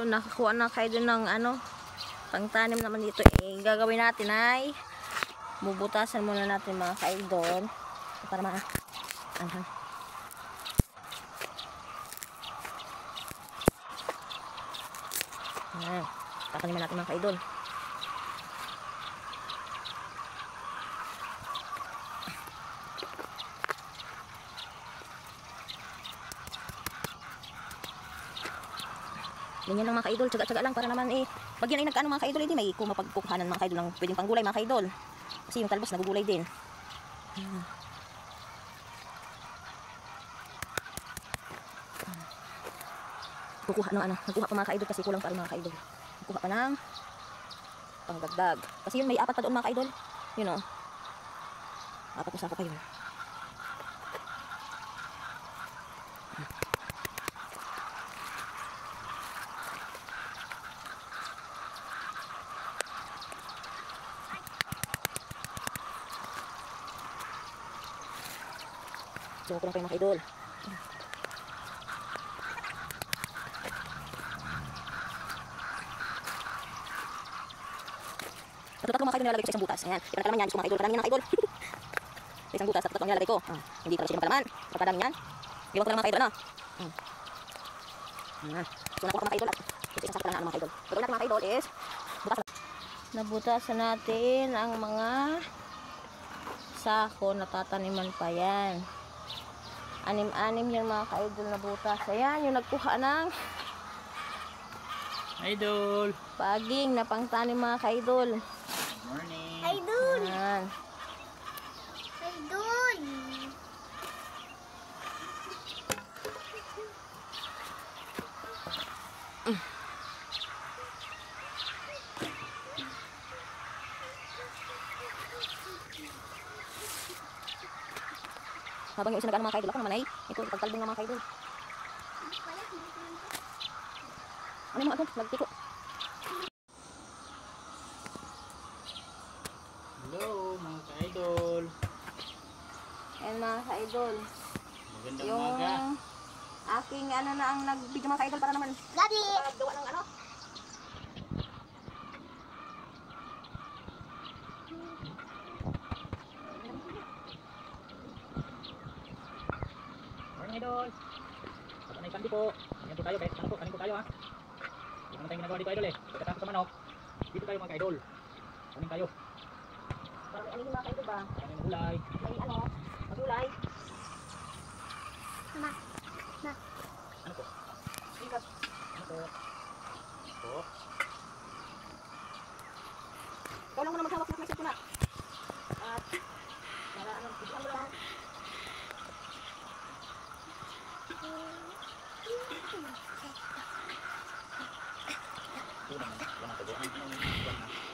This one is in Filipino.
idol, nakakuha na kayo dun ng ano, pangtanim naman dito. Eh, gagawin natin ay bubutasan muna natin mga ka-idol para anhan. Ayan, tataniman natin mga ka-idol. Ganyan lang mga ka-idol, tsaga-tsaga lang para naman eh, pag yan ay nagkaano mga ka-idol, hindi may kumapagkukuhanan mga ka-idol ng pwedeng panggulay mga ka-idol. Kasi yung talbos nagugulay din. Kukuha ng ano, nagkuha pa mga ka-idol kasi kulang pa rin mga ka-idol. Nagkuha pa ng pangdagdag. Kasi yun may apat pa doon mga ka-idol. Yun o. Apat na sako pa yun. So, kulang pa yung mga ka-idol. Tatlo mga ka-idol nilalagay ko sa isang butas. Ayan. Ipan kalaman yan. Gusto mga ka-idol. Kadami yan mga ka-idol. Sa isang butas. Tatlo nilalagay ko. Hindi para sa isang kalaman. Pagkadami yan. Iwan ko lang mga ka-idol. Ano? So, nakuha ko mga ka-idol. At sa isang sakto lang mga ka-idol. Pagkawin natin mga ka-idol is butas. Nabutasan natin ang mga sako na tataniman pa yan. Anim-anim yung mga ka-idol na butas. Ayan, yung nagkuha ng idol paging na pangtanim mga ka-idol. Morning. Idol! Ayan. Idol! Habang yung isa nag-ano mga ka-idol, ako naman ay ito, pagtalbong ng mga ka-idol. Ano yung mga agad? Nagtiko. Hello mga ka-idol. Ayan mga ka-idol. Magandang Yung umaga. aking ano na ang nag-video mga ka-idol para naman Daddy! gawa ng ano. Morning idol. Saka na ikandi po. Ayan po tayo guys. Ano po? Kanin po tayo ha. Hindi naman tayong ginagawa dito idol eh. Pagkatapos sa manok, dito tayo mga ka-idol. Kanin tayo. Para may ano yung mga ka-idol ba? Kanin ng gulay. May ano, magulay. Mama, ma. Ano po? Bigas. Ano po? Po? Ikaw lang muna maghawak ng ko na. At para ano, bigyan mo lang. Ito naman. Yan ang tago. Ano yung buwan na?